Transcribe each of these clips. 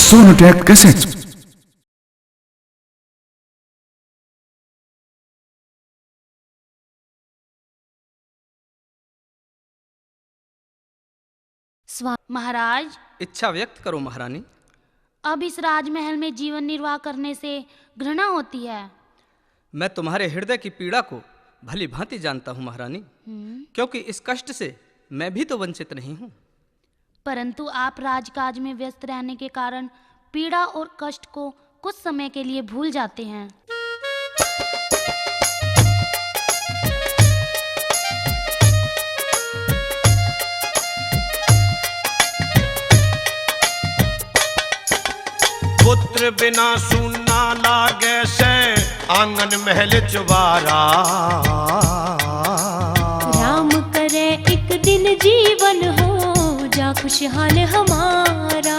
Sonotech Cassettes. महाराज, इच्छा व्यक्त करो महारानी। अब इस राजमहल में जीवन निर्वाह करने से घृणा होती है। मैं तुम्हारे हृदय की पीड़ा को भली भांति जानता हूँ महारानी, क्योंकि इस कष्ट से मैं भी तो वंचित नहीं हूँ। परंतु आप राजकाज में व्यस्त रहने के कारण पीड़ा और कष्ट को कुछ समय के लिए भूल जाते हैं। पुत्र बिना सुनना लागे से आंगन महल चुबारा। राम करे एक दिन जीवन हो जा खुशहाल हमारा।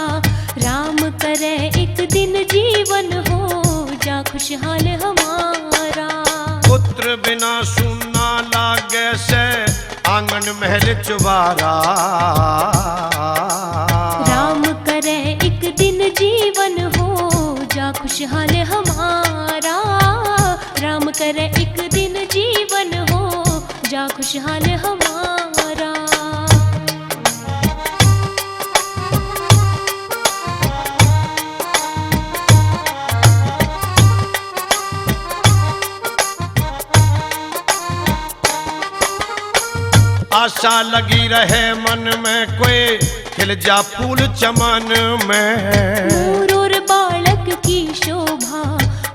राम करे एक दिन जीवन हो जा खुशहाल हमारा। पुत्र बिना सुनना लागे से आंगन महल चुबारा। राम करे एक दिन जीवन हो जा खुशहाल हमारा। राम करे एक दिन जीवन हो जा खुशहाल हमारा। आशा लगी रहे मन में कोई खिल जा फूल चमन में। मोर और बालक की शोभा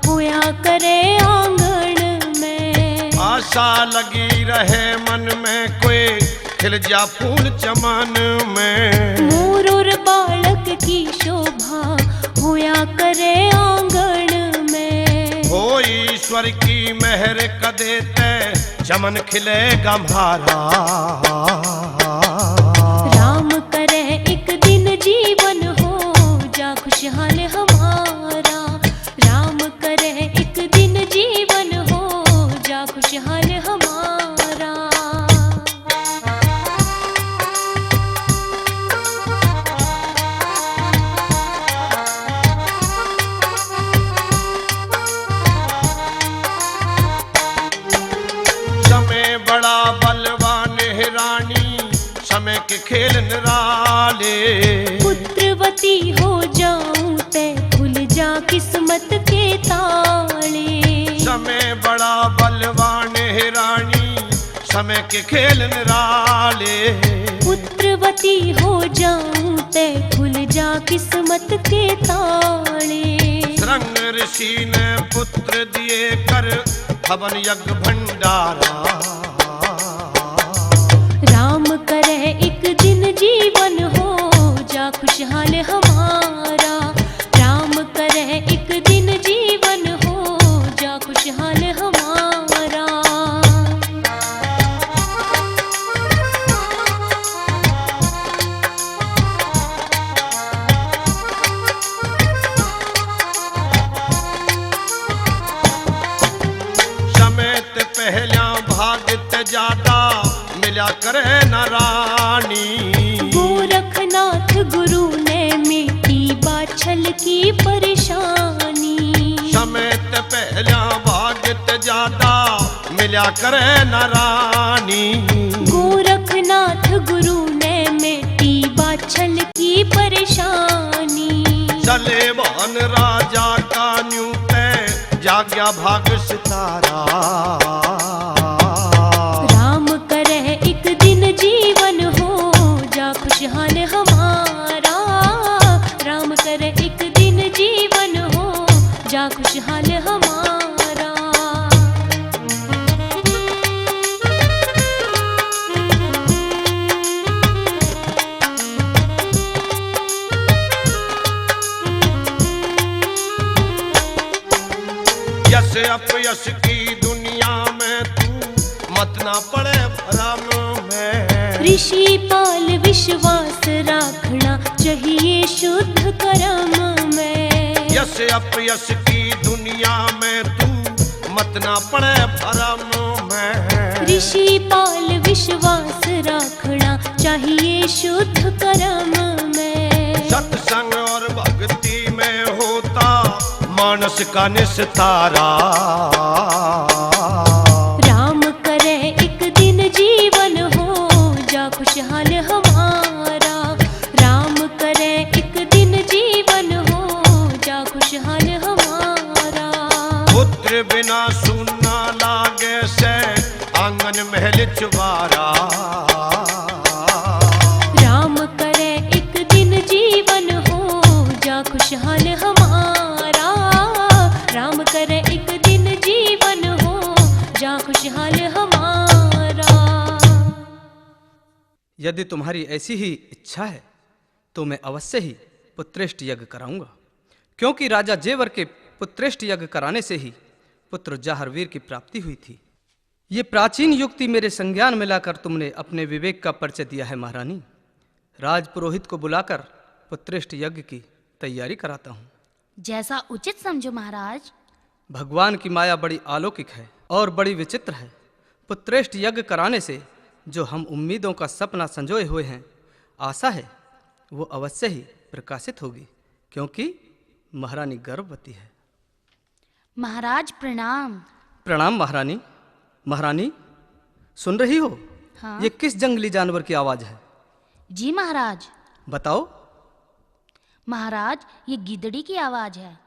होया करे आंगन में। आशा लगी रहे मन में कोई खिल जा फूल चमन में। मोर और बालक की शोभा होया करे आंगन में। हो ईश्वर की मेहर कदे ते चमन खिले गम्हारा। राम करे एक दिन जीवन हो जा खुशहाल हमारा। राम करे एक दिन जीवन हो जा खुशहाल हमारा। समय बड़ा बलवान है रानी, समय के खेल निराले। पुत्रवती हो जाऊं ते खुल जा किस्मत के ताले। समय बड़ा बलवान है रानी, समय के खेल निराले। पुत्रवती हो जाऊं ते खुल जा किस्मत के ताले। रंग ऋषि ने पुत्र दिए कर हवन यज्ञ भंडारा। राम करे एक दिन जीवन हो जा खुशहाल हमारा। राम करे एक दिन जीवन हो जा खुशहाल हमारा। समेत पहला भागत ज्यादा मिला करे न रानी। गोरखनाथ गुरु ने मिटी बाछल की परेशानी। समेत पहला भागत ज्यादा मिला करे न रानी। गोरखनाथ गुरु ने मिटी बाछल की परेशानी। चले बन राजा का न्यू ते जाग्या भाग सितारा। राम करे एक दिन जीवन हो जा खुशहाल हमारा। राम करे एक दिन जीवन हो जा खुशहाल हमारा। यश अपयश की दुनिया में तू मत ना पड़े भ्रम में। ऋषि पाल विश्वास रखना चाहिए शुद्ध कर्म में। यश अपयश की दुनिया में तू मत ना पड़े भ्रम में। ऋषि पाल विश्वास रखना चाहिए शुद्ध कर्म में। सत्संग और भक्ति मानस का निस्तारा। राम करे एक दिन जीवन हो जा खुशहाल हमारा। राम करे एक दिन जीवन हो जा खुशहाल हमारा। पुत्र बिना सुनना लागे से आंगन महल चुबारा। राम करे एक दिन जीवन हो जा खुशहाल हमारा। राम करे एक दिन जीवन हो जा खुशहाल हमारा। यदि तुम्हारी ऐसी ही इच्छा है तो मैं अवश्य ही पुत्रेष्ट यज्ञ कराऊंगा, क्योंकि राजा जेवर के पुत्रेष्ट यज्ञ कराने से ही पुत्र जाहरवीर की प्राप्ति हुई थी। ये प्राचीन युक्ति मेरे संज्ञान में लाकर तुमने अपने विवेक का परिचय दिया है महारानी। राज पुरोहित को बुलाकर पुत्रेष्ट यज्ञ की तैयारी कराता हूँ। जैसा उचित समझो महाराज। भगवान की माया बड़ी अलौकिक है और बड़ी विचित्र है। पुत्रेष्ट यज्ञ कराने से जो हम उम्मीदों का सपना संजोए हुए हैं, आशा है वो अवश्य ही प्रकाशित होगी, क्योंकि महारानी गर्भवती है। महाराज प्रणाम। प्रणाम महारानी। महारानी सुन रही हो? हाँ। ये किस जंगली जानवर की आवाज है? जी महाराज। बताओ। महाराज ये गिदड़ी की आवाज है।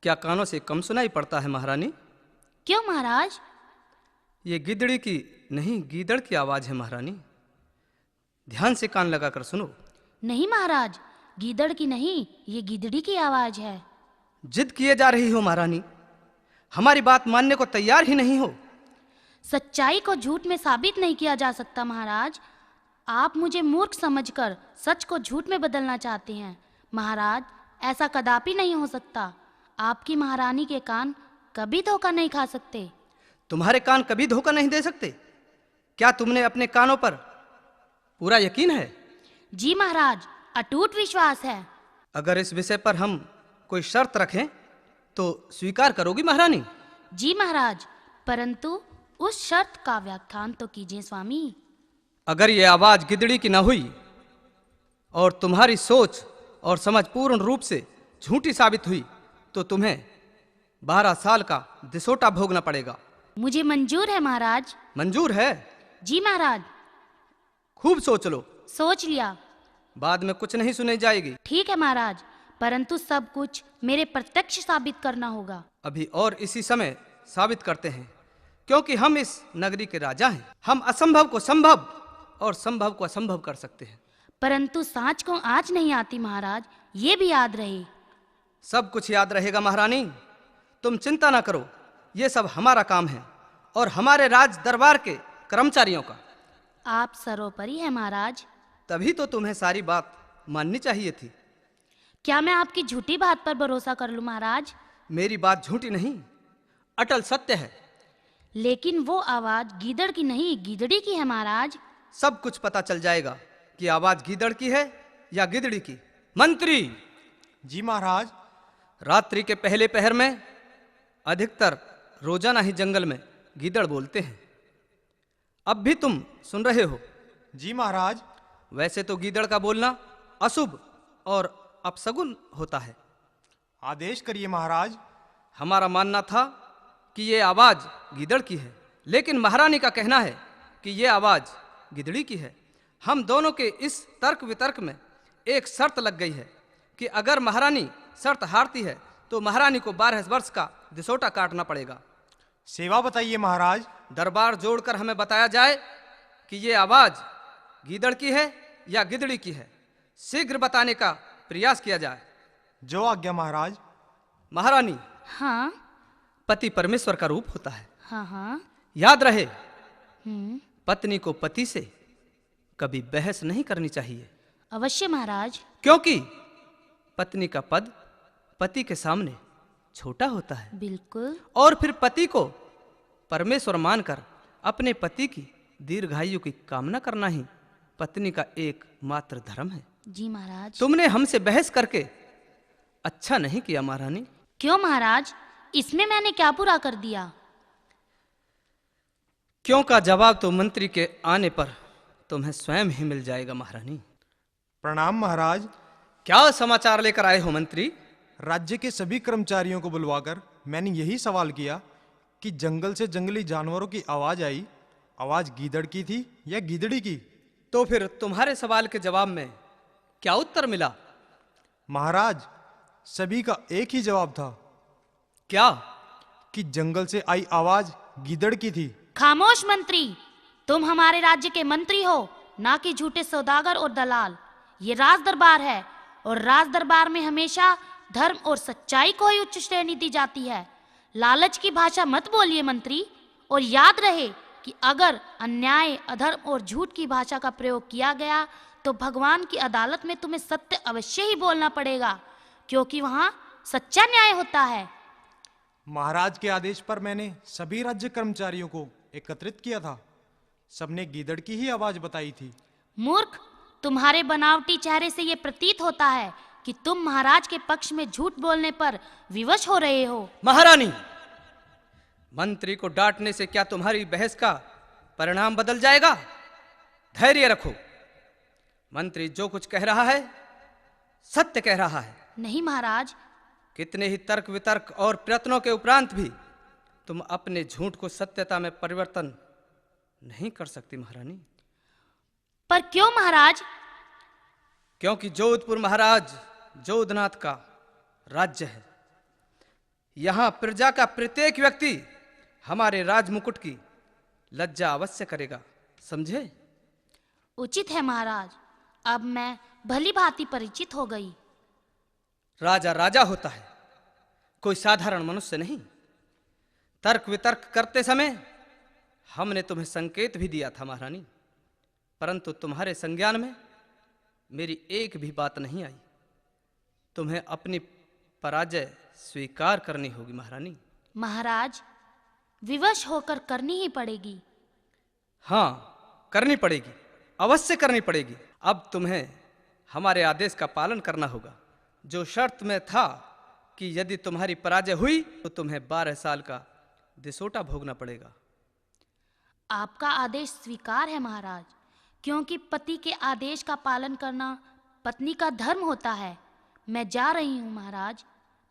क्या कानों से कम सुनाई पड़ता है महारानी? क्यों महाराज? ये गिदड़ी की नहीं, गीदड़ की आवाज है महारानी। ध्यान से कान लगाकर सुनो। नहीं महाराज, गीदड़ की नहीं, ये गिदड़ी की आवाज है। जिद किए जा रही हो महारानी, हमारी बात मानने को तैयार ही नहीं हो। सच्चाई को झूठ में साबित नहीं किया जा सकता महाराज। आप मुझे मूर्ख समझकर सच को झूठ में बदलना चाहते हैं। महाराज ऐसा कदापि नहीं हो सकता। आपकी महारानी के कान कभी धोखा नहीं खा सकते। तुम्हारे कान कभी धोखा नहीं दे सकते? क्या तुमने अपने कानों पर पूरा यकीन है? जी महाराज, अटूट विश्वास है। अगर इस विषय पर हम कोई शर्त रखें तो स्वीकार करोगी महारानी? जी महाराज, परंतु उस शर्त का व्याख्यान तो कीजिए स्वामी। अगर ये आवाज गिदड़ी की ना हुई और तुम्हारी सोच और समझ पूर्ण रूप से झूठी साबित हुई तो तुम्हें 12 साल का दिसोटा भोगना पड़ेगा। मुझे मंजूर है महाराज। मंजूर है? जी महाराज। खूब सोच लो। सोच लिया। बाद में कुछ नहीं सुनी जाएगी। ठीक है महाराज, परंतु सब कुछ मेरे प्रत्यक्ष साबित करना होगा। अभी और इसी समय साबित करते हैं, क्योंकि हम इस नगरी के राजा हैं। हम असंभव को संभव और संभव को असंभव कर सकते हैं। परंतु सांच को आँच नहीं आती महाराज, ये भी याद रहे। सब कुछ याद रहेगा महारानी, तुम चिंता ना करो। ये सब हमारा काम है और हमारे राज दरबार के कर्मचारियों का। आप सर्वोपरि है महाराज। तभी तो तुम्हें सारी बात माननी चाहिए थी। क्या मैं आपकी झूठी बात पर भरोसा कर लूं महाराज? मेरी बात झूठी नहीं, अटल सत्य है। लेकिन वो आवाज गीदड़ की नहीं, गिदड़ी की है महाराज। सब कुछ पता चल जाएगा कि आवाज गीदड़ की है या गिदड़ी की। मंत्री। जी महाराज। रात्रि के पहले पहर में अधिकतर रोजाना ही जंगल में गीदड़ बोलते हैं। अब भी तुम सुन रहे हो? जी महाराज। वैसे तो गीदड़ का बोलना अशुभ और अपशगुन होता है। आदेश करिए महाराज। हमारा मानना था कि ये आवाज गीदड़ की है, लेकिन महारानी का कहना है कि ये आवाज गिदड़ी की है। हम दोनों के इस तर्क वितर्क में एक शर्त लग गई है कि अगर महारानी शर्त हारती है तो महारानी को 12 वर्ष का दिसोटा काटना पड़ेगा। सेवा बताइए महाराज। दरबार जोड़कर हमें बताया जाए कि ये आवाज गीदड़ की है या गिदड़ी की है। शीघ्र बताने का प्रयास किया जाए। जो आज्ञा महाराज। महारानी, हाँ पति परमेश्वर का रूप होता है। हाँ हाँ। याद रहे, पत्नी को पति से कभी बहस नहीं करनी चाहिए। अवश्य महाराज। क्योंकि पत्नी का पद पति के सामने छोटा होता है। बिल्कुल। और फिर पति को परमेश्वर मानकर अपने पति की दीर्घायु की कामना करना ही पत्नी का एकमात्र धर्म है। जी महाराज। तुमने हमसे बहस करके अच्छा नहीं किया महारानी। क्यों महाराज? इसमें मैंने क्या बुरा कर दिया? क्यों का जवाब तो मंत्री के आने पर तुम्हें स्वयं ही मिल जाएगा महारानी। प्रणाम महाराज। क्या समाचार लेकर आए हो मंत्री? राज्य के सभी कर्मचारियों को बुलवाकर मैंने यही सवाल किया कि जंगल से जंगली जानवरों की आवाज आई, आवाज गीदड़ की थी या गीदड़ी की? तो फिर तुम्हारे सवाल के जवाब में क्या उत्तर मिला? महाराज, सभी का एक ही जवाब था क्या? कि जंगल से आई आवाज गीदड़ की थी। खामोश मंत्री, तुम हमारे राज्य के मंत्री हो, ना कि झूठे सौदागर और दलाल। ये राज दरबार है और राज दरबार में हमेशा धर्म और सच्चाई को ही उच्च श्रेणी दी जाती है। लालच की भाषा मत बोलिए मंत्री, और याद रहे कि अगर अन्याय, अधर्म और झूठ की भाषा का प्रयोग किया गया तो भगवान की अदालत में तुम्हें सत्य अवश्य ही बोलना पड़ेगा, क्योंकि वहां सच्चा न्याय होता है। महाराज के आदेश पर मैंने सभी राज्य कर्मचारियों को एकत्रित किया था। सबने गीदड़ की ही आवाज बताई थी। मूर्ख, तुम्हारे बनावटी चेहरे से यह प्रतीत होता है कि तुम महाराज के पक्ष में झूठ बोलने पर विवश हो रहे हो। महारानी, मंत्री को डांटने से क्या तुम्हारी बहस का परिणाम बदल जाएगा? धैर्य रखो। मंत्री जो कुछ कह रहा है सत्य कह रहा है। नहीं महाराज। कितने ही तर्क वितर्क और प्रयत्नों के उपरांत भी तुम अपने झूठ को सत्यता में परिवर्तन नहीं कर सकती महारानी। पर क्यों महाराज? क्योंकि जोधपुर महाराज जोधनाथ का राज्य है। यहां प्रजा का प्रत्येक व्यक्ति हमारे राजमुकुट की लज्जा अवश्य करेगा, समझे? उचित है महाराज, अब मैं भली भांति परिचित हो गई। राजा राजा होता है, कोई साधारण मनुष्य नहीं। तर्क वितर्क करते समय हमने तुम्हें संकेत भी दिया था महारानी, परंतु तुम्हारे संज्ञान में मेरी एक भी बात नहीं आई। तुम्हें अपनी पराजय स्वीकार करनी होगी महारानी। महाराज, विवश होकर करनी ही पड़ेगी। हाँ, करनी पड़ेगी, अवश्य करनी पड़ेगी। अब तुम्हें हमारे आदेश का पालन करना होगा। जो शर्त में था कि यदि तुम्हारी पराजय हुई तो तुम्हें 12 साल का दिसोटा भोगना पड़ेगा। आपका आदेश स्वीकार है महाराज, क्योंकि पति के आदेश का पालन करना पत्नी का धर्म होता है। मैं जा रही हूँ महाराज,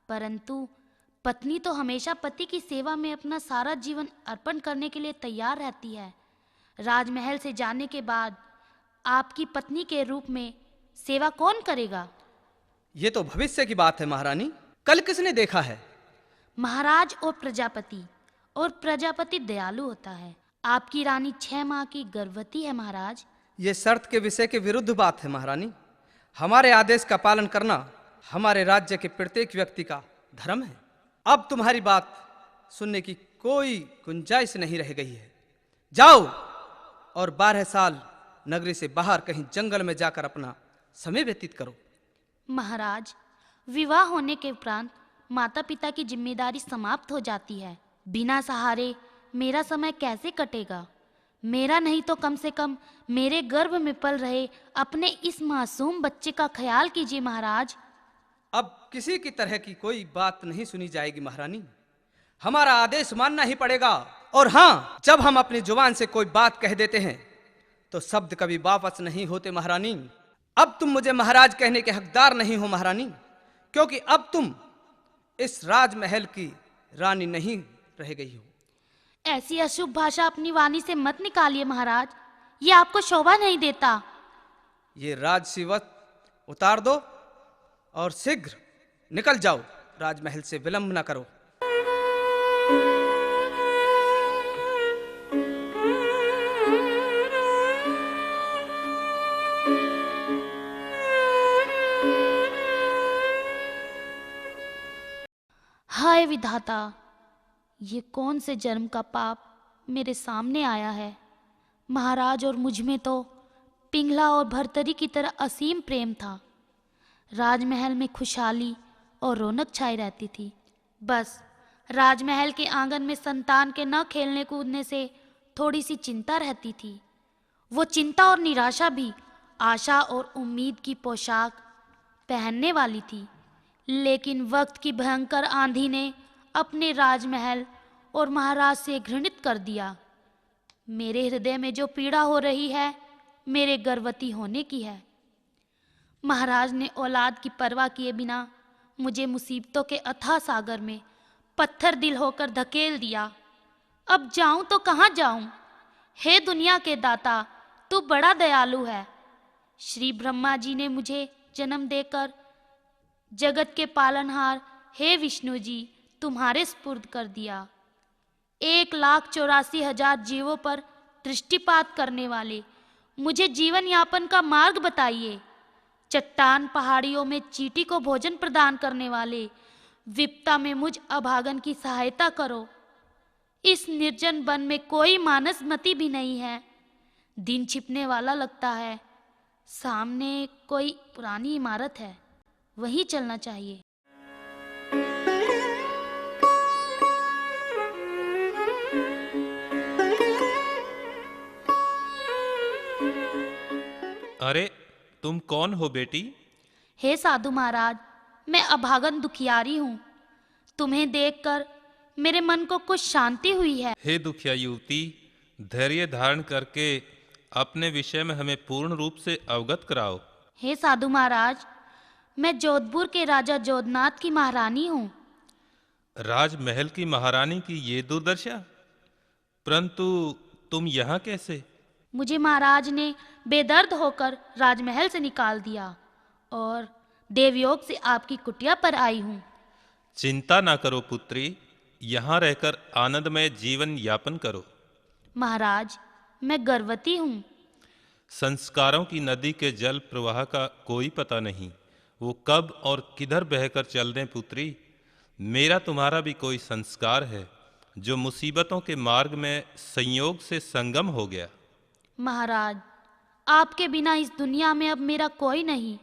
परंतु पत्नी तो हमेशा पति की सेवा में अपना सारा जीवन अर्पण करने के लिए तैयार रहती है। राजमहल से जाने के बाद आपकी पत्नी के रूप में सेवा कौन करेगा? ये तो भविष्य की बात है महारानी, कल किसने देखा है? महाराज और प्रजापति दयालु होता है। आपकी रानी 6 माह की गर्भवती है महाराज। ये शर्त के विषय के विरुद्ध बात है महारानी। हमारे आदेश का पालन करना हमारे राज्य के प्रत्येक व्यक्ति का धर्म है। अब तुम्हारी बात सुनने की कोई गुंजाइश नहीं रह गई है। जाओ और 12 साल नगरी से बाहर कहीं जंगल में जाकर अपना समय व्यतीत करो। महाराज, विवाह होने के उपरांत माता पिता की जिम्मेदारी समाप्त हो जाती है। बिना सहारे मेरा समय कैसे कटेगा? मेरा नहीं तो कम से कम मेरे गर्भ में पल रहे अपने इस मासूम बच्चे का ख्याल कीजिए महाराज। अब किसी की तरह की कोई बात नहीं सुनी जाएगी महारानी। हमारा आदेश मानना ही पड़ेगा। और हाँ, जब हम अपनी जुबान से कोई बात कह देते हैं तो शब्द कभी वापस नहीं होते महारानी। अब तुम मुझे महाराज कहने के हकदार नहीं हो महारानी, क्योंकि अब तुम इस राजमहल की रानी नहीं रह गई हो। ऐसी अशुभ भाषा अपनी वाणी से मत निकालिए महाराज, ये आपको शोभा नहीं देता। ये राजसीवत उतार दो और शीघ्र निकल जाओ। राजमहल से विलंब न करो। हाय विधाता, ये कौन से जन्म का पाप मेरे सामने आया है। महाराज और मुझ में तो पिंगला और भरतरी की तरह असीम प्रेम था। राजमहल में खुशहाली और रौनक छाई रहती थी। बस राजमहल के आंगन में संतान के न खेलने कूदने से थोड़ी सी चिंता रहती थी। वो चिंता और निराशा भी आशा और उम्मीद की पोशाक पहनने वाली थी। लेकिन वक्त की भयंकर आंधी ने अपने राजमहल और महाराज से घृणित कर दिया। मेरे हृदय में जो पीड़ा हो रही है मेरे गर्भवती होने की है। महाराज ने औलाद की परवाह किए बिना मुझे मुसीबतों के अथाह सागर में पत्थर दिल होकर धकेल दिया। अब जाऊं तो कहाँ जाऊं? हे दुनिया के दाता, तू बड़ा दयालु है। श्री ब्रह्मा जी ने मुझे जन्म देकर जगत के पालनहार हे विष्णु जी तुम्हारे स्पुर्द कर दिया। 1,84,000 जीवों पर दृष्टिपात करने वाले मुझे जीवन यापन का मार्ग बताइए। चट्टान पहाड़ियों में चींटी को भोजन प्रदान करने वाले, विपदा में मुझ अभागन की सहायता करो। इस निर्जन वन में कोई मानसमती भी नहीं है। दिन छिपने वाला लगता है। सामने कोई पुरानी इमारत है, वहीं चलना चाहिए। अरे तुम कौन हो बेटी? हे साधु महाराज, मैं अभागन दुखियारी हूँ। तुम्हें देखकर मेरे मन को कुछ शांति हुई है। हे दुखिया युवती, धैर्य धारण करके अपने विषय में हमें पूर्ण रूप से अवगत कराओ। हे साधु महाराज, मैं जोधपुर के राजा जोधनाथ की महारानी हूँ। राजमहल की महारानी की ये दुर्दशा, परंतु तुम यहाँ कैसे? मुझे महाराज ने बेदर्द होकर राजमहल से निकाल दिया और देवयोग से आपकी कुटिया पर आई हूँ। चिंता ना करो पुत्री, यहाँ रहकर आनंदमय जीवन यापन करो। महाराज, मैं गर्भवती हूँ। संस्कारों की नदी के जल प्रवाह का कोई पता नहीं, वो कब और किधर बहकर चल दें पुत्री। मेरा तुम्हारा भी कोई संस्कार है जो मुसीबतों के मार्ग में संयोग से संगम हो गया। महाराज, आपके बिना इस दुनिया में अब मेरा कोई नहीं।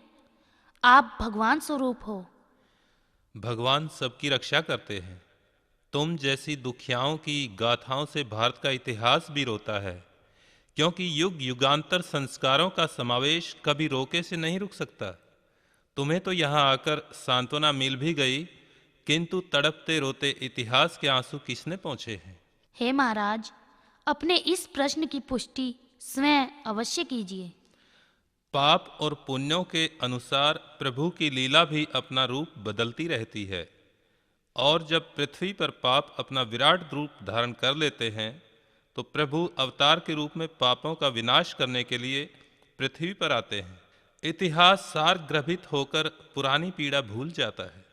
आप भगवान स्वरूप हो। भगवान सबकी रक्षा करते हैं। तुम जैसी दुखियाओं की गाथाओं से भारत का इतिहास भी रोता है, क्योंकि युग युगांतर संस्कारों का समावेश कभी रोके से नहीं रुक सकता। तुम्हें तो यहाँ आकर सांत्वना मिल भी गई, किंतु तड़पते रोते इतिहास के आंसू किसने पहुँचे हैं? हे महाराज, अपने इस प्रश्न की पुष्टि स्वयं अवश्य कीजिए। पाप और पुण्यों के अनुसार प्रभु की लीला भी अपना रूप बदलती रहती है, और जब पृथ्वी पर पाप अपना विराट रूप धारण कर लेते हैं तो प्रभु अवतार के रूप में पापों का विनाश करने के लिए पृथ्वी पर आते हैं। इतिहास सार ग्रभित होकर पुरानी पीड़ा भूल जाता है।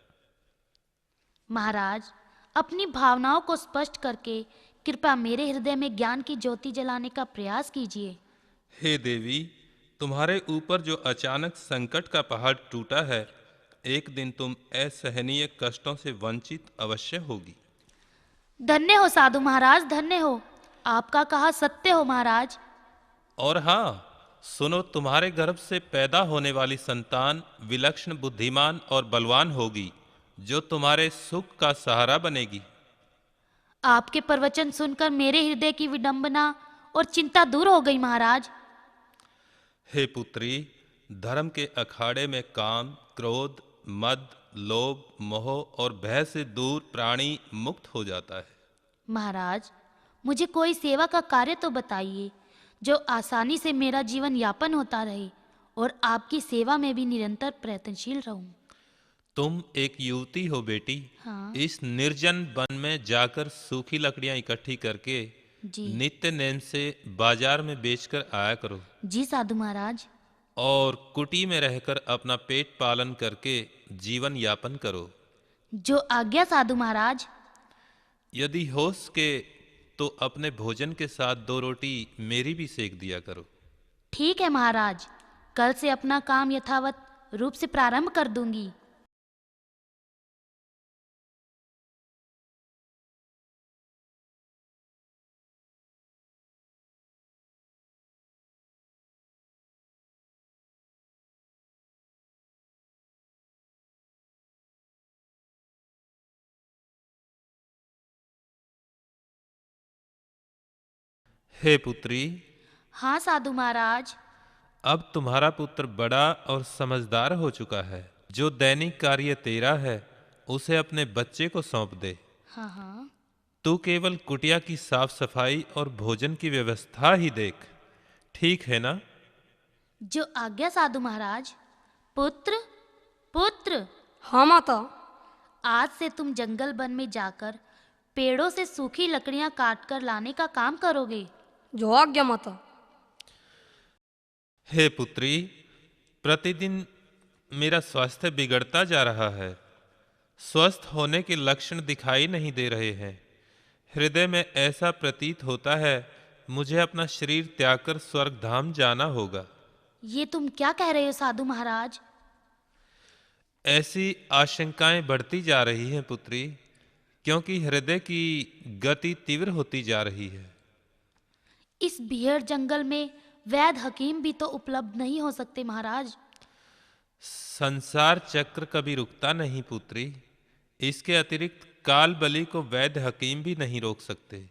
महाराज, अपनी भावनाओं को स्पष्ट करके कृपया मेरे हृदय में ज्ञान की ज्योति जलाने का प्रयास कीजिए। हे देवी, तुम्हारे ऊपर जो अचानक संकट का पहाड़ टूटा है, एक दिन तुम असहनीय कष्टों से वंचित अवश्य होगी। धन्य हो साधु महाराज, धन्य हो। आपका कहा सत्य हो महाराज। और हाँ सुनो, तुम्हारे गर्भ से पैदा होने वाली संतान विलक्षण बुद्धिमान और बलवान होगी, जो तुम्हारे सुख का सहारा बनेगी। आपके प्रवचन सुनकर मेरे हृदय की विडंबना और चिंता दूर हो गई महाराज। हे पुत्री, धर्म के अखाड़े में काम, क्रोध, मद, लोभ, मोह और भय से दूर प्राणी मुक्त हो जाता है। महाराज, मुझे कोई सेवा का कार्य तो बताइए जो आसानी से मेरा जीवन यापन होता रहे और आपकी सेवा में भी निरंतर प्रयत्नशील रहूं। तुम एक युवती हो बेटी। हाँ। इस निर्जन वन में जाकर सूखी लकड़ियां इकट्ठी करके जी। नित्य नेम से बाजार में बेचकर आया करो, जी साधु महाराज। और कुटी में रहकर अपना पेट पालन करके जीवन यापन करो। जो आज्ञा साधु महाराज। यदि हो सके तो अपने भोजन के साथ 2 रोटी मेरी भी सेक दिया करो। ठीक है महाराज, कल से अपना काम यथावत रूप से प्रारंभ कर दूंगी। हे पुत्री, हाँ साधु महाराज। अब तुम्हारा पुत्र बड़ा और समझदार हो चुका है। जो दैनिक कार्य तेरा है उसे अपने बच्चे को सौंप दे। हाँ हाँ। तू केवल कुटिया की साफ सफाई और भोजन की व्यवस्था ही देख, ठीक है ना? जो आज्ञा साधु महाराज। पुत्र, पुत्र, हाँ माता। आज से तुम जंगल वन में जाकर पेड़ों से सूखी लकड़ियां काट कर लाने का काम करोगे। जो आज्ञा माता। हे पुत्री, प्रतिदिन मेरा स्वास्थ्य बिगड़ता जा रहा है। स्वस्थ होने के लक्षण दिखाई नहीं दे रहे हैं। हृदय में ऐसा प्रतीत होता है मुझे अपना शरीर त्याग कर स्वर्ग धाम जाना होगा। ये तुम क्या कह रहे हो साधु महाराज? ऐसी आशंकाएं बढ़ती जा रही हैं पुत्री, क्योंकि हृदय की गति तीव्र होती जा रही है। इस भीड़ जंगल में वैद्य हकीम भी तो उपलब्ध नहीं हो सकते महाराज। संसार चक्र कभी रुकता नहीं पुत्री। इसके अतिरिक्त काल बलि को वैद्य हकीम भी नहीं रोक सकते,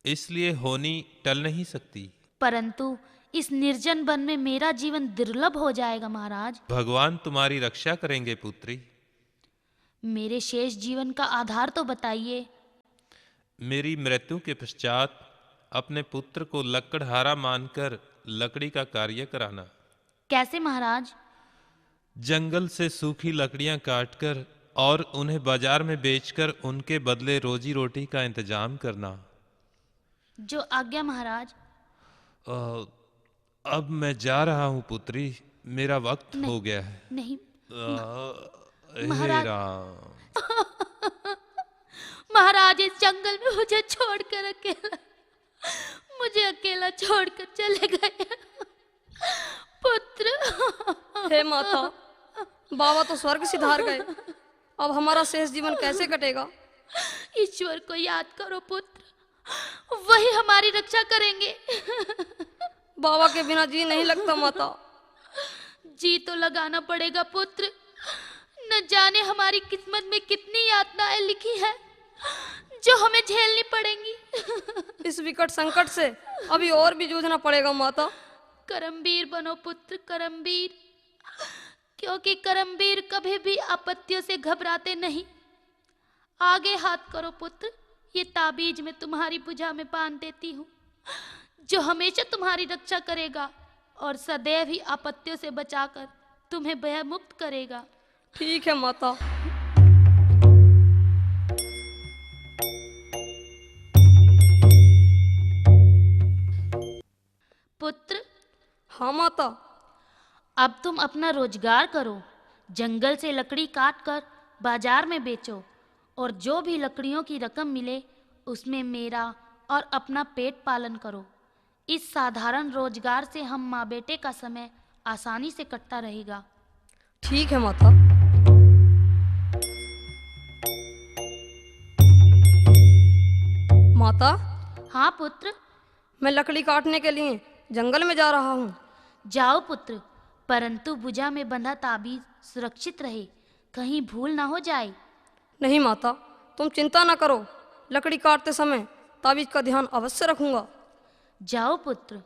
इसलिए होनी टल नहीं सकती। परंतु इस निर्जन वन में मेरा जीवन दुर्लभ हो जाएगा महाराज। भगवान तुम्हारी रक्षा करेंगे पुत्री। मेरे शेष जीवन का आधार तो बताइए। मेरी मृत्यु के पश्चात अपने पुत्र को लकड़हारा मानकर लकड़ी का कार्य कराना। कैसे महाराज? जंगल से सूखी लकड़ियां काटकर और उन्हें बाजार में बेचकर उनके बदले रोजी रोटी का इंतजाम करना। जो आज्ञा महाराज। अब मैं जा रहा हूं पुत्री, मेरा वक्त हो गया है। नहीं हे महाराज। राम। महाराज, इस जंगल में मुझे अकेला छोड़कर चले गए। पुत्र। हे माता, बाबा तो स्वर्ग सिधार गए, अब हमारा शेष जीवन कैसे कटेगा? ईश्वर को याद करो पुत्र, वही हमारी रक्षा करेंगे। बाबा के बिना जी नहीं लगता माता। जी तो लगाना पड़ेगा पुत्र। न जाने हमारी किस्मत में कितनी यातनाएं लिखी है जो हमें झेलनी पड़ेंगी। इस विकट संकट से अभी और भी जूझना पड़ेगा माता। करमवीर बनो पुत्र, करमवीर। क्योंकि करमवीर कभी भी आपत्तियों से घबराते नहीं। आगे हाथ करो पुत्र, ये ताबीज मैं तुम्हारी भुजा में बांध देती हूँ, जो हमेशा तुम्हारी रक्षा करेगा और सदैव ही आपत्तियों से बचाकर तुम्हें भय मुक्त करेगा। ठीक है माता। पुत्र। हाँ माता। अब तुम अपना रोजगार करो, जंगल से लकड़ी काट कर बाजार में बेचो और जो भी लकड़ियों की रकम मिले उसमें मेरा और अपना पेट पालन करो। इस साधारण रोजगार से हम माँ बेटे का समय आसानी से कटता रहेगा। ठीक है माता। माता। हाँ पुत्र। मैं लकड़ी काटने के लिए जंगल में जा रहा हूँ। जाओ पुत्र, परंतु भुजा में बंधा ताबीज सुरक्षित रहे, कहीं भूल ना हो जाए। नहीं माता, तुम चिंता ना करो, लकड़ी काटते समय ताबीज का ध्यान अवश्य रखूंगा। जाओ पुत्र।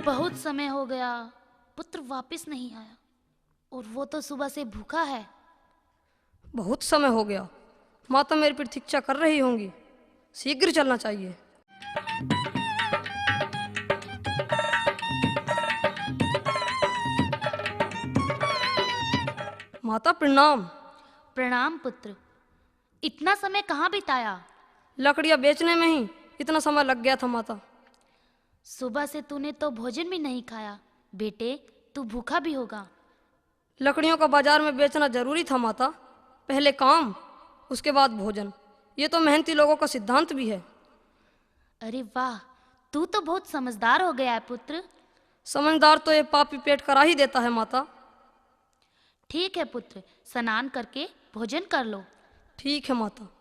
बहुत समय हो गया, पुत्र वापस नहीं आया और वो तो सुबह से भूखा है। बहुत समय हो गया, माता मेरी प्रतीक्षा कर रही होंगी, शीघ्र चलना चाहिए। माता प्रणाम। प्रणाम पुत्र। इतना समय कहाँ बिताया? लकड़ियां बेचने में ही इतना समय लग गया था माता। सुबह से तूने तो भोजन भी नहीं खाया। बेटे, तू भूखा भी होगा। लकड़ियों का बाजार में बेचना जरूरी था माता। पहले काम, उसके बाद भोजन, ये तो मेहनती लोगों का सिद्धांत भी है। अरे वाह, तू तो बहुत समझदार हो गया है पुत्र। समझदार तो ये पापी पेट करा ही देता है माता। ठीक है पुत्र, स्नान करके भोजन कर लो। ठीक है माता।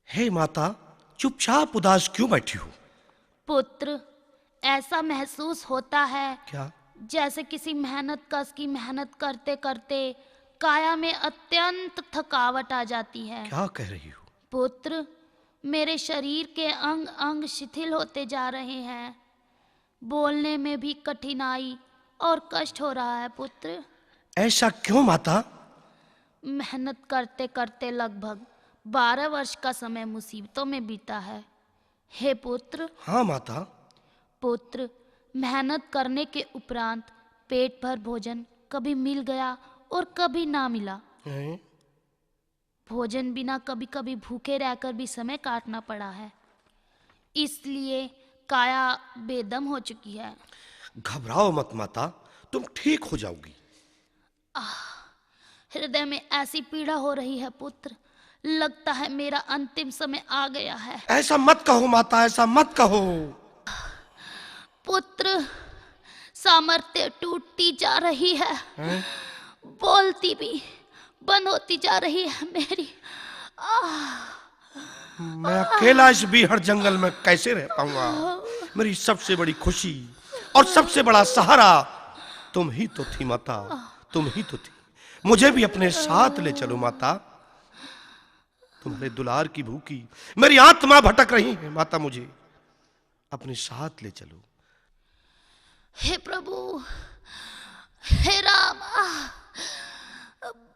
हे माता, चुपचाप उदास क्यों बैठी हो? पुत्र, ऐसा महसूस होता है क्या? जैसे किसी मेहनत कश की मेहनत करते करते काया में अत्यंत थकावट आ जाती है। क्या कह रही हो? पुत्र, मेरे शरीर के अंग अंग शिथिल होते जा रहे हैं। बोलने में भी कठिनाई और कष्ट हो रहा है पुत्र। ऐसा क्यों माता? मेहनत करते करते लगभग 12 वर्ष का समय मुसीबतों में बीता है। हे पुत्र। हाँ माता। पुत्र, मेहनत करने के उपरांत पेट भर भोजन कभी मिल गया और कभी ना मिला। हैं? भोजन बिना कभी कभी भूखे रहकर भी समय काटना पड़ा है। इसलिए काया बेदम हो चुकी है। घबराओ मत माता, तुम ठीक हो जाओगी। हृदय में ऐसी पीड़ा हो रही है पुत्र, लगता है मेरा अंतिम समय आ गया है। ऐसा मत कहो माता, ऐसा मत कहो। पुत्र, सामर्थ्य टूटती जा रही है। बोलती भी बंद होती जा रही है मेरी। मैं अकेला इस बीहड़ जंगल में कैसे रह पाऊंगा? मेरी सबसे बड़ी खुशी और सबसे बड़ा सहारा तुम ही तो थी माता, तुम ही तो थी। मुझे भी अपने साथ ले चलो माता। तुम्हारे दुलार की भूखी मेरी आत्मा भटक रही है माता, मुझे अपने साथ ले चलो। हे प्रभु, हे राम।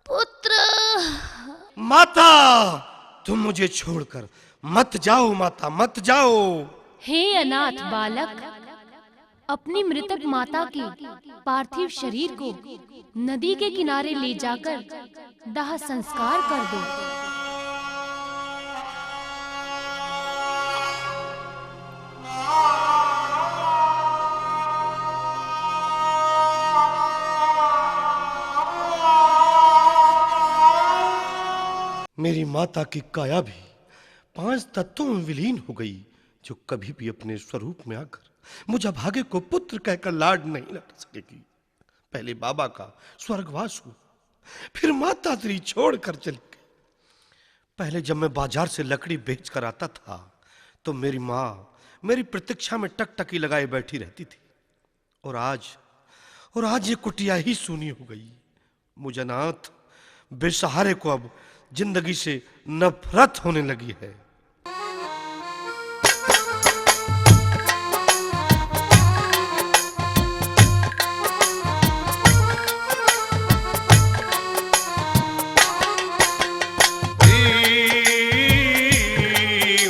पुत्र। माता, तुम मुझे छोड़कर मत जाओ माता, मत जाओ। हे अनाथ बालक, अपनी मृतक माता के पार्थिव शरीर को नदी के किनारे ले जाकर दाह संस्कार कर दो। मेरी माता की काया भी 5 तत्वों में विलीन हो गई, जो कभी भी अपने स्वरूप में आकर मुझे भागे को पुत्र कहकर लाड नहीं लगा सकेगी। पहले बाबा का स्वर्गवास हुआ, फिर माता तेरी छोड़कर चली गई। पहले जब मैं बाजार से लकड़ी बेच कर आता था तो मेरी माँ मेरी प्रतीक्षा में टकटकी लगाए बैठी रहती थी, और आज ये कुटिया ही सूनी हो गई। मुझे अनाथ बेसहारे को अब जिंदगी से नफरत होने लगी है।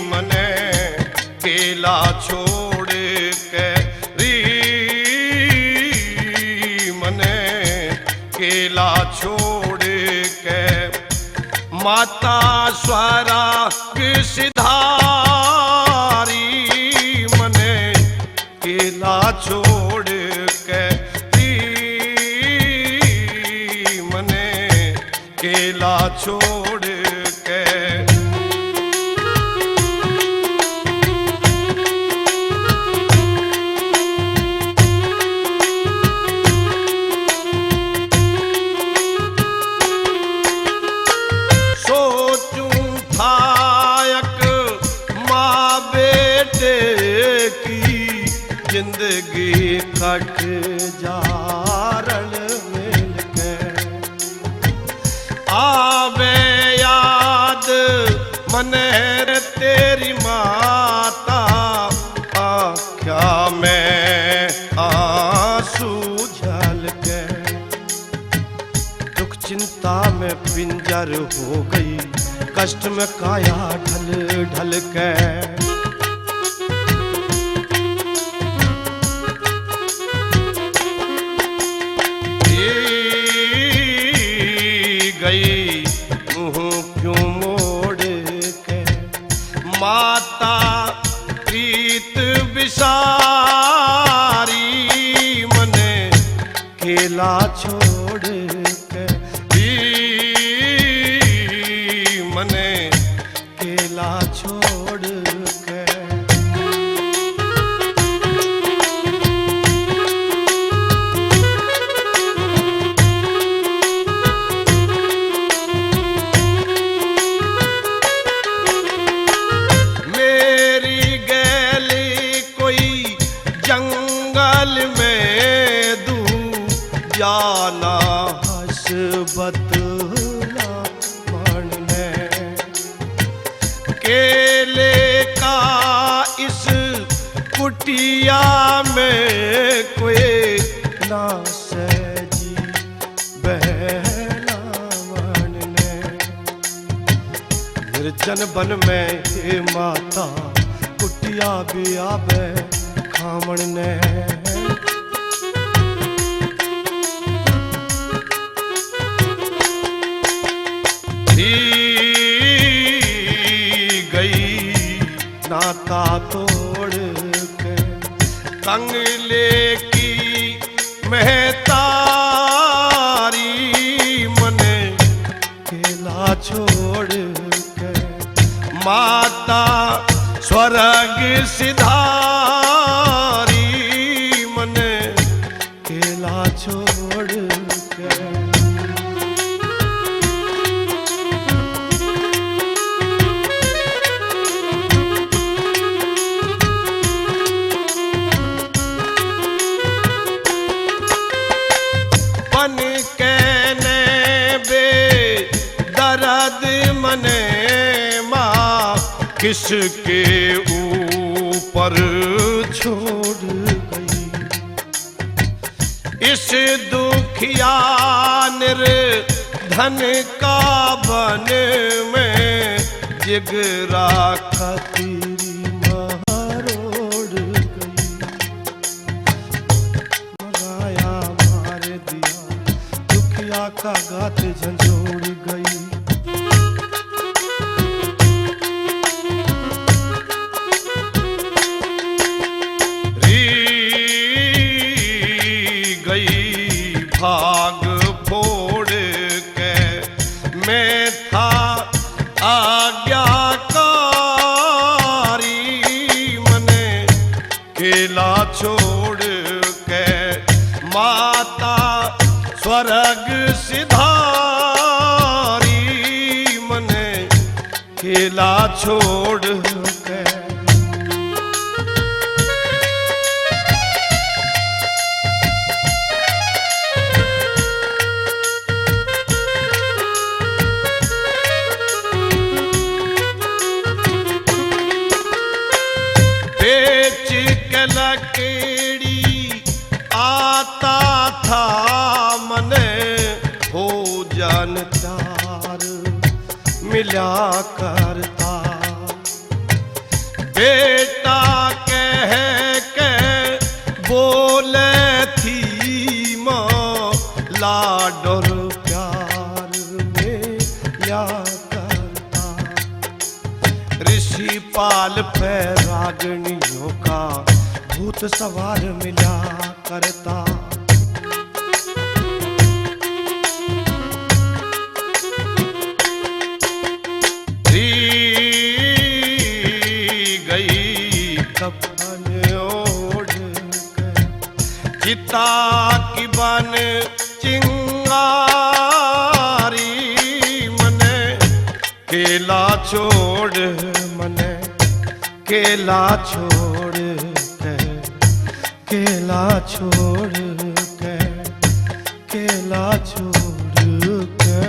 मने केला छोड़ के मने केला छोड़ के माता स्वराग सिधारी, मने केला छोड़ के मने केला छोड़ के। जिंदगी कट जारल मिल के आवे याद मने तेरी माता, आख्या में आंसू झल के। दुख चिंता में पिंजर हो गई, कष्ट में काया ढल ढल के। गई मुँह क्यों मोड़ के माता प्रीत बिसारी, मने केला छोड़ के मने केला छोड़ के। जंग कुटिया में कोई ना सजी बहलावन ने। निर्जन बन में हे माता कुटिया भी आवे खामण ने। नाता तोड़ के कंगले की महतारी मने केला छोड़ के माता स्वर्ग सिधारी मने केला छोड़ के। मने माँ किसके ऊपर छोड़ गई। इस दुखिया निर्धन का बन में जिगरा खतीरी मरोड़ गई। मराया मार दिया दुखिया का गात झंझोड़ गई। भाग फोड़ के मैं था आज्ञाकारी मने केला छोड़ के माता स्वर्ग सिधारी मने केला छोड़ के। लकड़ी आता था मने भोजन चार मिला करता। बेटा कह के बोले थी माँ लाड और प्यार में या करता। ऋषि पाल पे रागणियों का भूत सवार मिला करता। गई कफन ओढ़ के चिता की बन चिंगारी मने केला छोड़ मने केला छोड़ केला छोड़ के केला छोड़ के।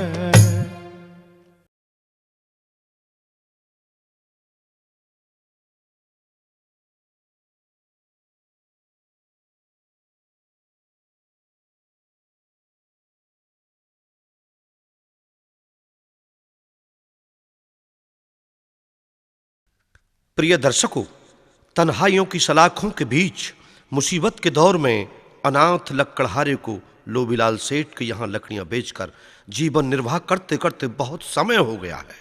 प्रिय दर्शकों, तन्हाइयों की सलाखों के बीच मुसीबत के दौर में अनाथ लकड़हारे को लोबीलाल सेठ के यहाँ लकड़ियां बेचकर जीवन निर्वाह करते करते बहुत समय हो गया है।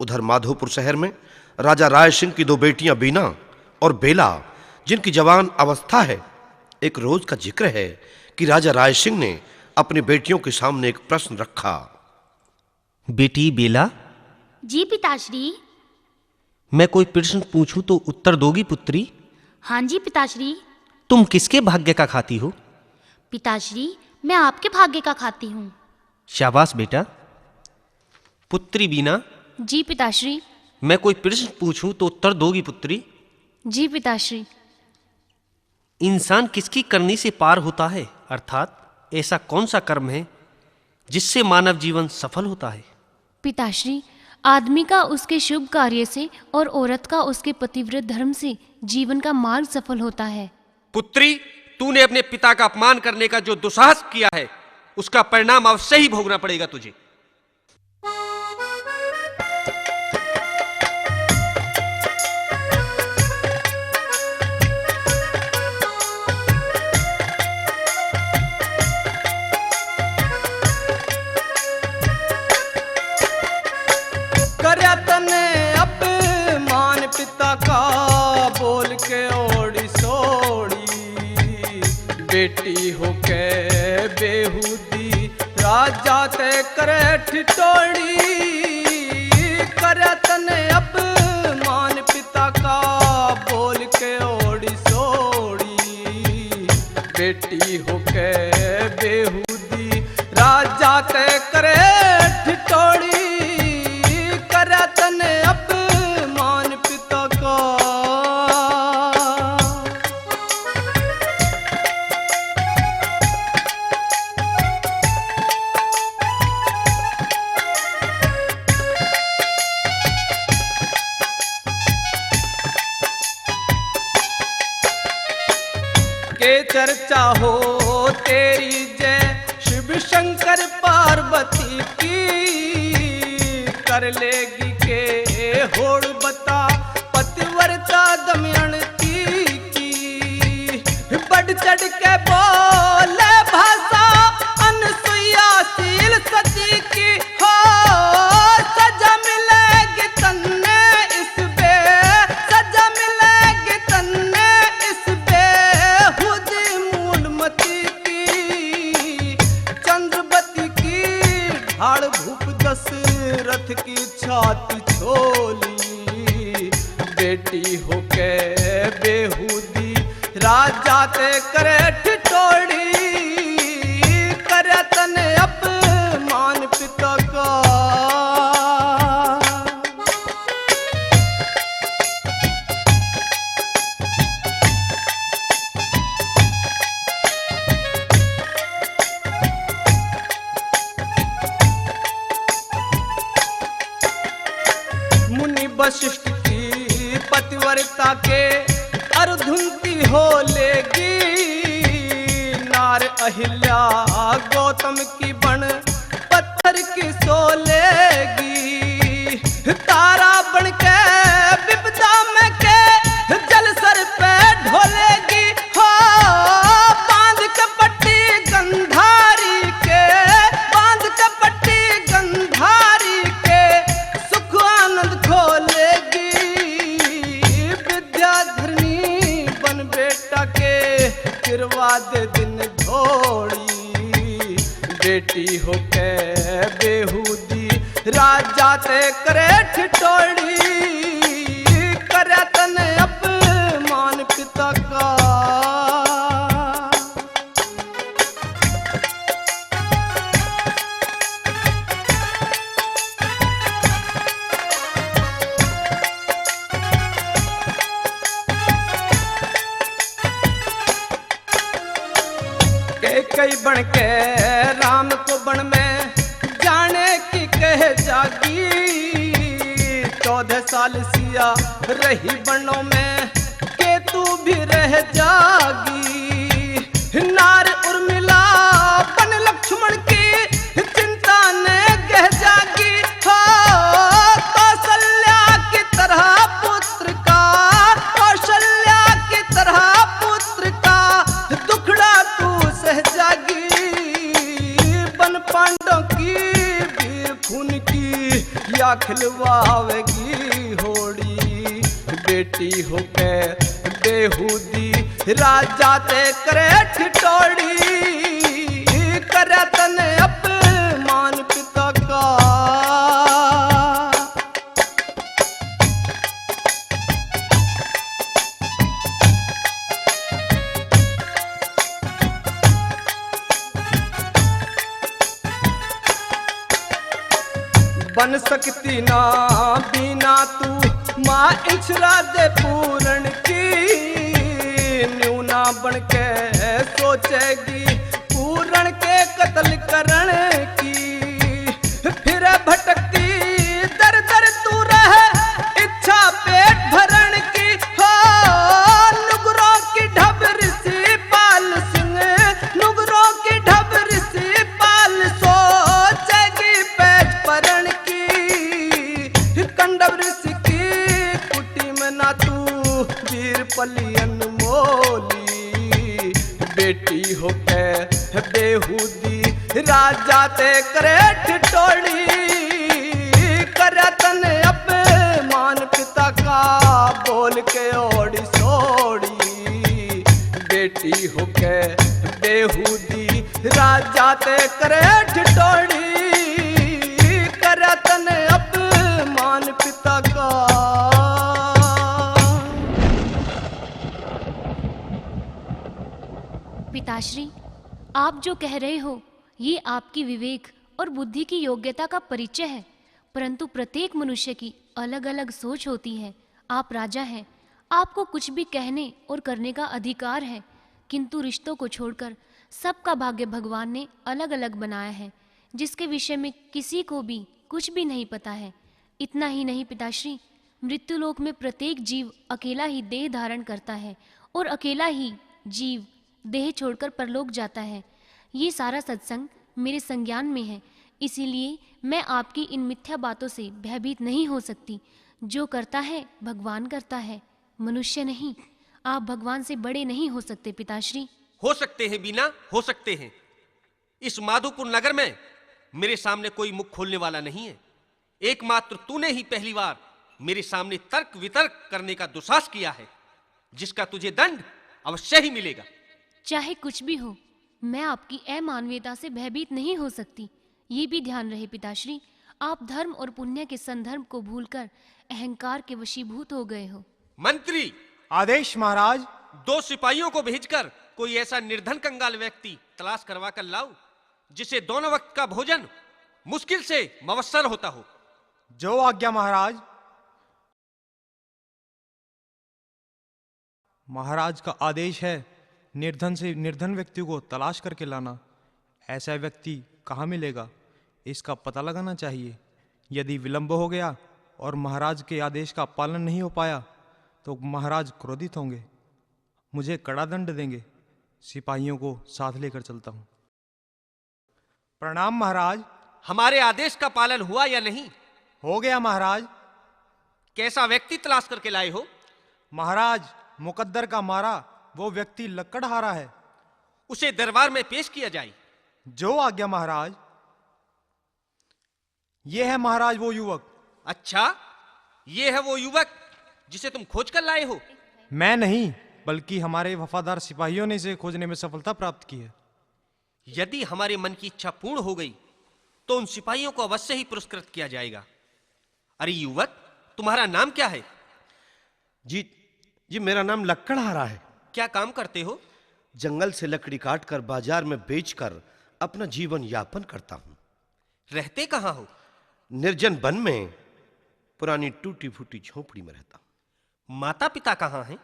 उधर माधोपुर शहर में राजा राय सिंह की दो बेटियां बीना और बेला, जिनकी जवान अवस्था है, एक रोज का जिक्र है कि राजा राय सिंह ने अपनी बेटियों के सामने एक प्रश्न रखा। बेटी बेला, जी पिताश्री। मैं कोई प्रश्न पूछूं तो उत्तर दोगी पुत्री? हाँ जी पिताश्री। तुम किसके भाग्य का खाती हो? पिताश्री, मैं आपके भाग्य का खाती हूँ। शाबाश बेटा। पुत्री बीना, जी पिताश्री। मैं कोई प्रश्न पूछूं तो उत्तर दोगी पुत्री? जी पिताश्री। इंसान किसकी करनी से पार होता है, अर्थात ऐसा कौन सा कर्म है जिससे मानव जीवन सफल होता है? पिताश्री, आदमी का उसके शुभ कार्य से और औरत का उसके पतिव्रत धर्म से जीवन का मार्ग सफल होता है। पुत्री, तूने अपने पिता का अपमान करने का जो दुस्साहस किया है, उसका परिणाम अवश्य ही भोगना पड़ेगा तुझे। कर्या तने अपमान पिता का बोल के ओड़ी सोड़ी, बेटी हो के बेहूदी राजा ते करे ठिठोड़ी। कर्या तने अपमान पिता का बोल के ओड़ी सोड़ी, बेटी हो के बेहूदी राजा ते करे ठिठोड़ी। तने अपमान पिता का। के चर्चा हो तेरी जय शिव शंकर पार्वती की, कर लेगी के होड़ बता पतिव्रता दमयंती की। बढ़ चढ़ के बोले भाषा अनसुईया शील सती की, हो सजा मिलेगी तन्ने इस बे, सजा मिलेगी तन्ने इस बेहुदी मूलमती की। चंद्रवती की ढाल भूप दशरथ की छाती छोली, बेटी हो के बेहूदी राजा ते करे ठिठोड़ी। करे तने अपमान पिता का। मुनि वशिष्ठ की पतिव्रता के अर्धुंती हो लेगी, नार अहिल्या गौतम की बन पत्थर की सो लेगी। तारा बन के विपदा में के जल सर पे ढोलेगी, हो बांध के पट्टी गंधारी के, बांध के पट्टी गंधारी के सुख आनंद खोलेगी। विद्याधरणी बन बेटा के किरवा दे दिन धोड़ी, बेटी हो के बेहूदी राजा ते करे ठिठोड़ी। करे तने अपमान पिता का। कई बन के राम को बन में जाने की कह जागी। 14 साल सिया रही बनों में के तू भी रह जागी। नार उर्मिला बन लक्ष्मण की चिंता ने कह जागी, हो कौशल्या की तरह पुत्र का, कौशल्या की तरह पुत्र का दुखड़ा तू सह जागी। बन पांडव की वीर खून की या खिलवावेगी होड़ी, बेटी हो के बेहूदी राजा ते करे ठिठोड़ी। करे तने अपमान पिता का। बन सकती ना बिना तू माँ इच्छा दे पूरण की, न्यूना बन के सोचेगी पूरण के कत्ल करण की। फिर भटकती दर दर पली अनमोली, बेटी हो के बेहूदी राजा ते करे ठिठोली, करे तन अपमान पिता का बोल के ओड़ी सोड़ी, बेटी हो के बेहूदी राजा ते करे ठिठोली, करे तन अपमान पिता का। पिताश्री, आप जो कह रहे हो ये आपकी विवेक और बुद्धि की योग्यता का परिचय है, परंतु प्रत्येक मनुष्य की अलग अलग सोच होती है। आप राजा हैं, आपको कुछ भी कहने और करने का अधिकार है, किंतु रिश्तों को छोड़कर सबका भाग्य भगवान ने अलग अलग बनाया है, जिसके विषय में किसी को भी कुछ भी नहीं पता है। इतना ही नहीं पिताश्री, मृत्युलोक में प्रत्येक जीव अकेला ही देह धारण करता है और अकेला ही जीव देह छोड़कर परलोक जाता है। ये सारा सत्संग मेरे संज्ञान में है, इसीलिए मैं आपकी इन मिथ्या बातों से भयभीत नहीं हो सकती। जो करता है भगवान करता है, मनुष्य नहीं। आप भगवान से बड़े नहीं हो सकते पिताश्री। हो सकते हैं बीना, हो सकते हैं। इस माधोपुर नगर में मेरे सामने कोई मुख खोलने वाला नहीं है। एकमात्र तूने ही पहली बार मेरे सामने तर्क वितर्क करने का दुस्साहस किया है, जिसका तुझे दंड अवश्य ही मिलेगा। चाहे कुछ भी हो, मैं आपकी अमानवीयता से भयभीत नहीं हो सकती। ये भी ध्यान रहे पिताश्री, आप धर्म और पुण्य के संधर्म को भूलकर अहंकार के वशीभूत हो गए हो। मंत्री, आदेश महाराज। 2 सिपाहियों को भेजकर कोई ऐसा निर्धन कंगाल व्यक्ति तलाश करवा कर लाओ, जिसे दोनों वक्त का भोजन मुश्किल से मवस्सर होता हो। जो आज्ञा महाराज। महाराज का आदेश है निर्धन से निर्धन व्यक्ति को तलाश करके लाना। ऐसा व्यक्ति कहाँ मिलेगा, इसका पता लगाना चाहिए। यदि विलंब हो गया और महाराज के आदेश का पालन नहीं हो पाया तो महाराज क्रोधित होंगे, मुझे कड़ा दंड देंगे। सिपाहियों को साथ लेकर चलता हूँ। प्रणाम महाराज। हमारे आदेश का पालन हुआ या नहीं? हो गया महाराज। कैसा व्यक्ति तलाश करके लाए हो? महाराज, मुकद्दर का मारा वो व्यक्ति लकड़हारा है। उसे दरबार में पेश किया जाए। जो आज्ञा महाराज। ये है महाराज वो युवक। अच्छा, ये है वो युवक जिसे तुम खोज कर लाए हो? मैं नहीं, बल्कि हमारे वफादार सिपाहियों ने इसे खोजने में सफलता प्राप्त की है। यदि हमारे मन की इच्छा पूर्ण हो गई तो उन सिपाहियों को अवश्य ही पुरस्कृत किया जाएगा। अरे युवक, तुम्हारा नाम क्या है? जी मेरा नाम लकड़हारा है। क्या काम करते हो? जंगल से लकड़ी काटकर बाजार में बेचकर अपना जीवन यापन करता हूं। रहते कहाँ हो? निर्जन वन में पुरानी टूटी फूटी झोपड़ी में रहता हूं। माता पिता कहाँ हैं?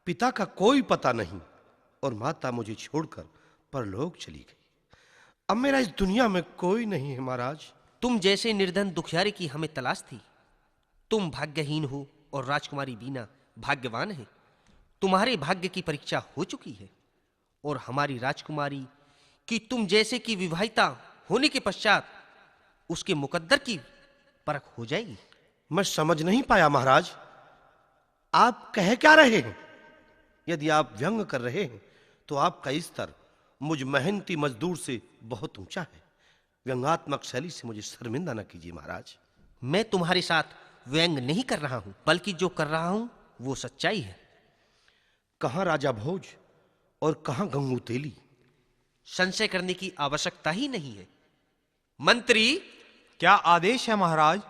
पिता का कोई पता नहीं और माता मुझे छोड़कर परलोक चली गई। अब मेरा इस दुनिया में कोई नहीं है महाराज। तुम जैसे निर्धन दुखियारे की हमें तलाश थी। तुम भाग्यहीन हो और राजकुमारी बीना भाग्यवान है। तुम्हारे भाग्य की परीक्षा हो चुकी है और हमारी राजकुमारी की तुम जैसे की विवाहिता होने के पश्चात उसके मुकद्दर की परख हो जाएगी। मैं समझ नहीं पाया महाराज, आप कह क्या रहे हैं? यदि आप व्यंग कर रहे हैं तो आपका स्तर मुझ मेहनती मजदूर से बहुत ऊंचा है। व्यंगात्मक शैली से मुझे शर्मिंदा न कीजिए महाराज। मैं तुम्हारे साथ व्यंग नहीं कर रहा हूं, बल्कि जो कर रहा हूं वो सच्चाई है। कहां राजा भोज और कहां गंगू तेली? संशय करने की आवश्यकता ही नहीं है। मंत्री, क्या आदेश है महाराज?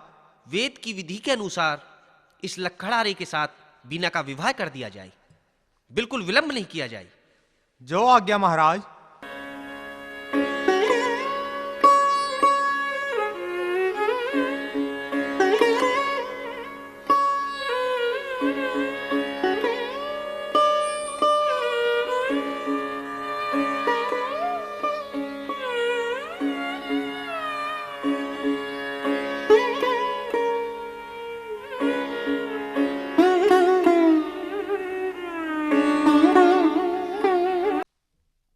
वेद की विधि के अनुसार इस लखड़हारे के साथ बीना का विवाह कर दिया जाए। बिल्कुल विलंब नहीं किया जाए। जो आज्ञा महाराज।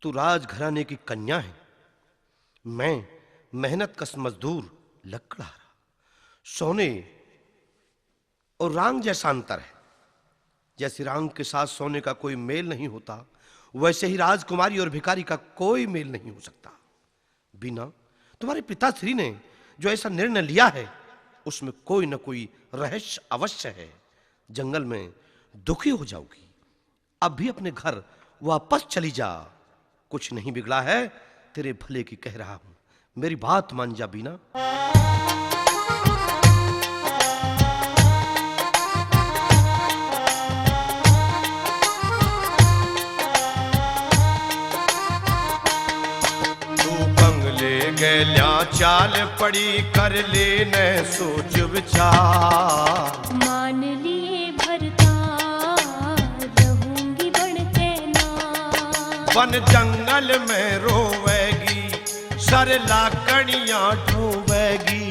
तू राजघराने की कन्या है, मैं मेहनत कश मजदूर लकड़हारा। सोने और रांग जैसा अंतर है। जैसे रांग के साथ सोने का कोई मेल नहीं होता, वैसे ही राजकुमारी और भिखारी का कोई मेल नहीं हो सकता। बीना, तुम्हारे पिताश्री ने जो ऐसा निर्णय लिया है उसमें कोई न कोई रहस्य अवश्य है। जंगल में दुखी हो जाओगी, अब भी अपने घर वापस चली जा। कुछ नहीं बिगड़ा है, तेरे भले की कह रहा हूं, मेरी बात मान जा बीना। गैल्या चाल पड़ी कर ले न सोच विचार। मान लिए भरता रहूंगी बन के ना। वन जंगल में रोवेगी, सर लाकड़ियां ढोवेगी।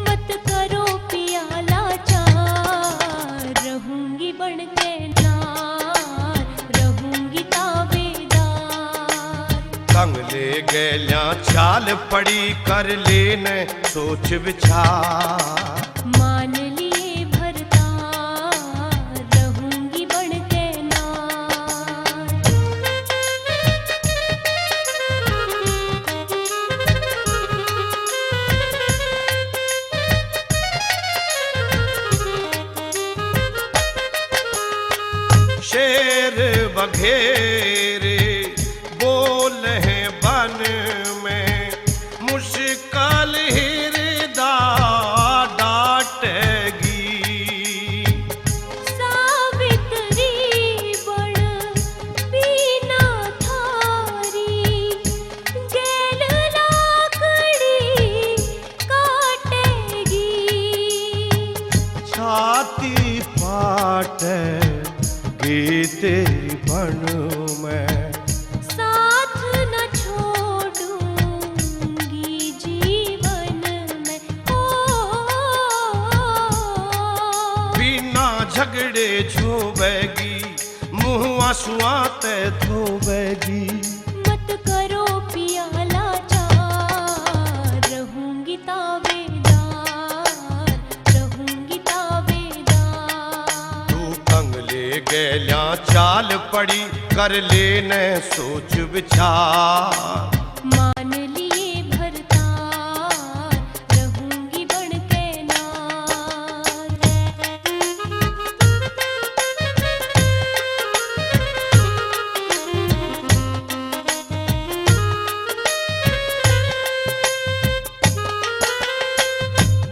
मत करो पिया लाचार, रहूंगी बन के ना, रहूंगी ताबेदार। कंगले गैल्या चाल पड़ी कर ले न सोच विचार। मान लिए भरता रहूंगी बन के ना। शेर बघेरे बोल हैं बन में, मुश्किल हिरदा डांटेगी। सावित्री बड़ बीना थारी, गैल लाकड़ी काटेगी। छाती पाटे तेरी बन में, साथ न छोड़ूंगी जीवन में। बिना झगड़े झोबेगी, मुँह आंसुआ ते धोबेगी। मत करो पिया लाचार, रहूंगी ताबेदार, रहूंगी ताबेदार। तू कंगले गैल्या चाल पड़ी कर ले न सोच विचार। मान लिए भरतार, रहूंगी बन के नार।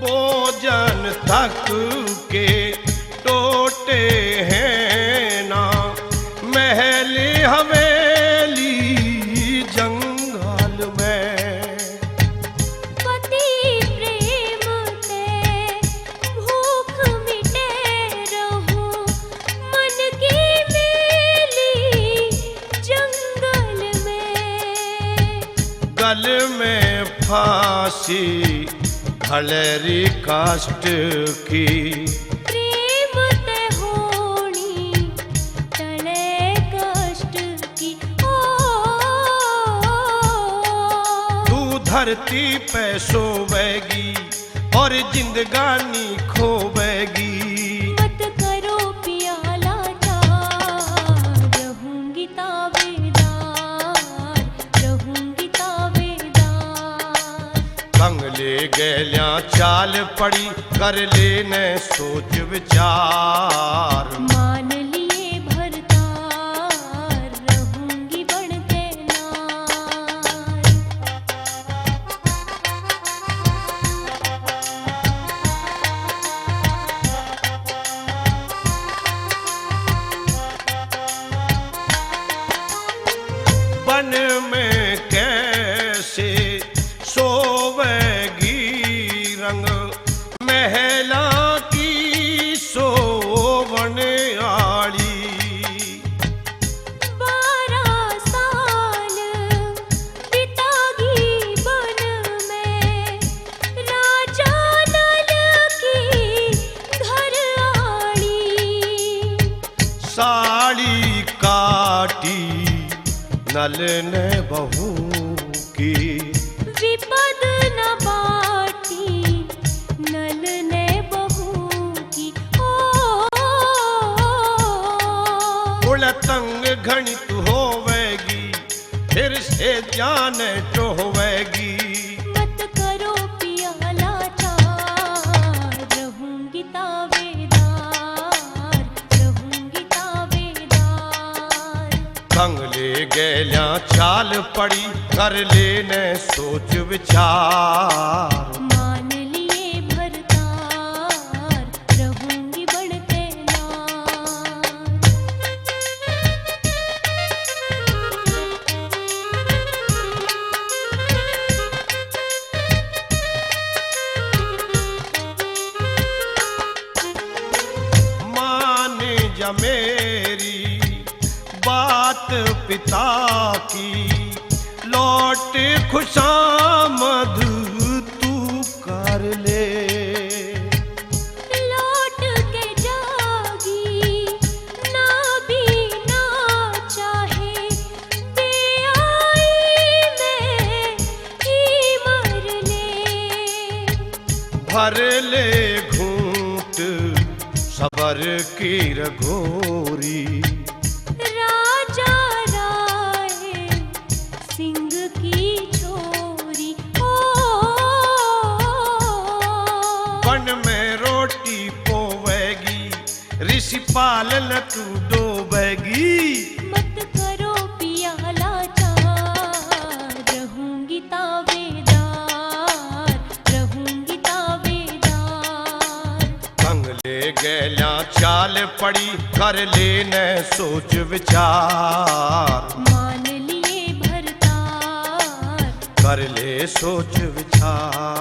भोजन तक के टोटे हैं ना, महल हवेली जंगल में। पति प्रेम ते भूख मिटे रहूं, मन की मेली जंगल में। गल में फांसी हलरी काष्ट की, प्रेम ते होनी टले कष्ट की। तू धरती पे सोवेगी और जिंदगानी खोवेगी। मत करो पिया लाचार, रहूंगी ताबेदार, रहूंगी ताबेदार। कंगले गैल्या चाल पड़ी कर ले न सोच विचार। मान लिए भरतार, रहूंगी बन के नार। बन में कैसे सोवेगी, रंग महला की सोवन आली। 12 साल बितागी बन में, राजा नल की घर आड़ी। साड़ी काटी नल ने बहू की, विपद न बाटी नल ने बहू की। उड़तंग घणित होवेगी, फिर से जान टोवेगी। मत करो पिया लाचार, रहूंगी तावेदार, रहूंगी तावेदार। बंगले गैल्या चाल पड़ी, कर लेने सोच विचार। मान लिए भरतार, रहूंगी बढ़ते नार। मान जा मेरी बात पिता की, लौट खुशामद तू कर ले। लौट के जागी ना भी ना चाहे, बेआई में ही मर ले। भर ले घूंट सबर की रघोरी, राजा राय सिंह की छोरी। ओ वन में रोटी पोवेगी, ऋषि पालन तू डोबेगी। मत करो पिया लाचार, रहूंगी तावेदार, रहूंगी तावेदार। बंगले गैल्या चाल पड़ी, कर लेने सोच विचार। मान लिए भरतार, कर ले सोच विचार।